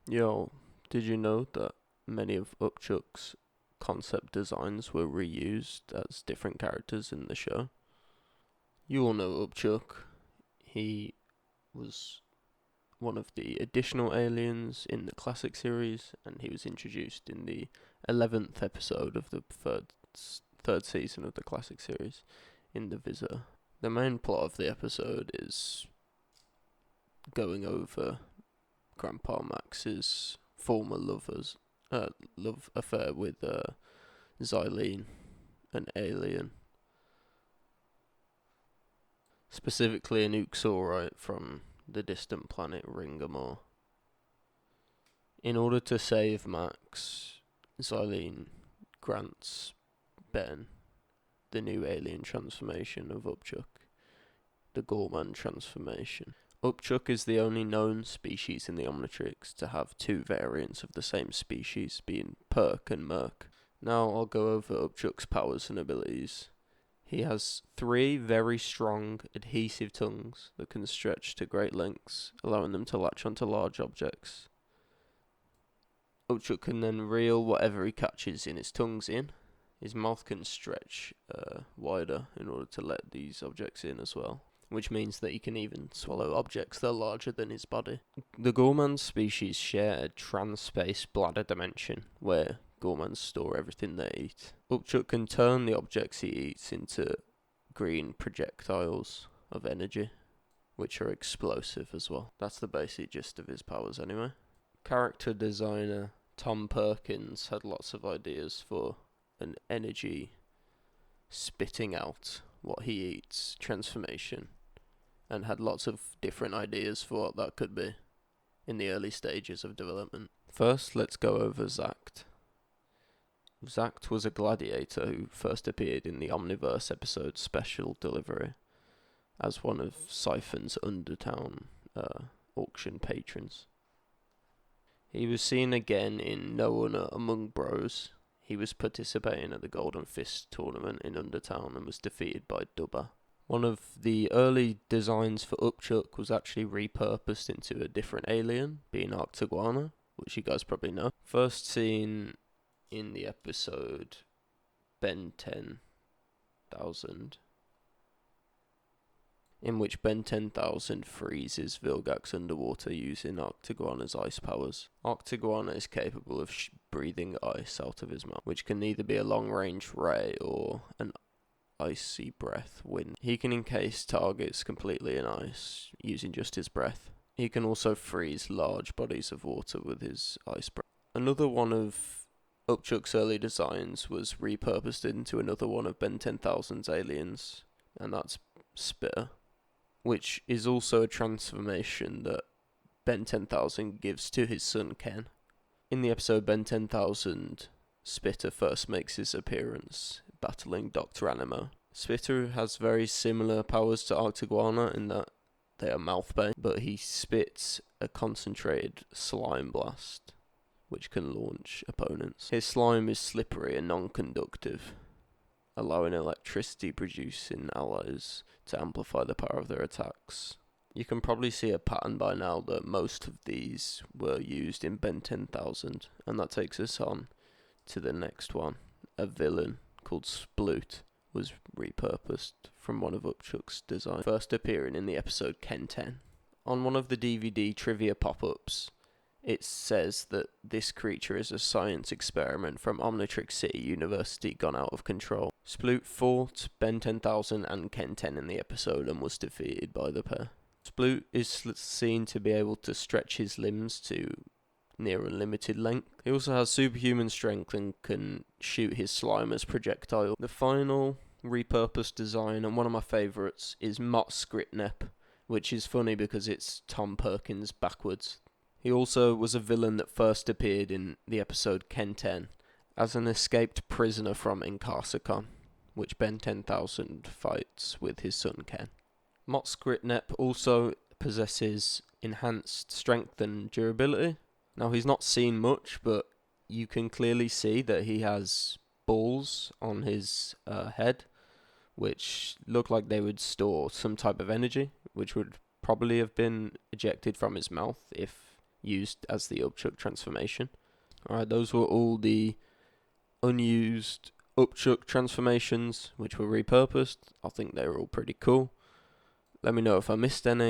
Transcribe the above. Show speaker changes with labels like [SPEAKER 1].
[SPEAKER 1] Yo, did you know that many of Upchuck's concept designs were reused as different characters in the show? You all know Upchuck. He was one of the additional aliens in the classic series, and he was introduced in the 11th episode of the third season of the classic series in the Visitor. The main plot of the episode is going over Grandpa Max's former love affair with Xylene, an alien, specifically an Uxorite from the distant planet Ringamore. In order to save Max, Xylene grants Ben the new alien transformation of Upchuck, the Gorman transformation. Upchuck is the only known species in the Omnitrix to have two variants of the same species, being Perk and Merc. Now I'll go over Upchuck's powers and abilities. He has 3 very strong adhesive tongues that can stretch to great lengths, allowing them to latch onto large objects. Upchuck can then reel whatever he catches in his tongues in. His mouth can stretch wider in order to let these objects in as well, which means that he can even swallow objects that are larger than his body. The Gorman species share a trans-space bladder dimension, where Gormans store everything they eat. Upchuck can turn the objects he eats into green projectiles of energy, which are explosive as well. That's the basic gist of his powers anyway. Character designer Tom Perkins had lots of ideas for an energy spitting out what he eats transformation, and had lots of different ideas for what that could be in the early stages of development. First, let's go over Zact. Zact was a gladiator who first appeared in the Omniverse episode Special Delivery as one of Siphon's Undertown auction patrons. He was seen again in No Honor Among Bros. He was participating at the Golden Fist tournament in Undertown and was defeated by Dubba. One of the early designs for Upchuck was actually repurposed into a different alien, being Arctiguana, which you guys probably know. First seen in the episode Ben 10,000, in which Ben 10,000 freezes Vilgax underwater using Arctiguana's ice powers. Arctiguana is capable of breathing ice out of his mouth, which can either be a long-range ray or an icy breath wind. He can encase targets completely in ice using just his breath. He can also freeze large bodies of water with his ice breath. Another one of Upchuck's early designs was repurposed into another one of Ben 10,000's aliens, and that's Spitter, which is also a transformation that Ben 10,000 gives to his son Ken. In the episode Ben 10,000, Spitter first makes his appearance, battling Dr. Animo. Spitter has very similar powers to Arctiguana in that they are mouth-based, but he spits a concentrated slime blast, which can launch opponents. His slime is slippery and non-conductive, allowing electricity-producing allies to amplify the power of their attacks. You can probably see a pattern by now that most of these were used in Ben 10,000, and that takes us on to the next one. A villain called Sploot was repurposed from one of Upchuck's designs, first appearing in the episode Ken 10. On one of the DVD trivia pop-ups, it says that this creature is a science experiment from Omnitrix City University gone out of control. Sploot fought Ben 10,000 and Ken 10 in the episode and was defeated by the pair. Sploot is seen to be able to stretch his limbs to near unlimited length. He also has superhuman strength and can shoot his slime as projectile. The final repurposed design, and one of my favourites, is Mott Skritnep, which is funny because it's Tom Perkins backwards. He also was a villain that first appeared in the episode Ken 10 as an escaped prisoner from Inkarsakon, which Ben 10,000 fights with his son Ken. Mott Skritnep also possesses enhanced strength and durability. Now, he's not seen much, but you can clearly see that he has balls on his head, which look like they would store some type of energy, which would probably have been ejected from his mouth if used as the Upchuck transformation. Alright, those were all the unused Upchuck transformations which were repurposed. I think they were all pretty cool. Let me know if I missed any.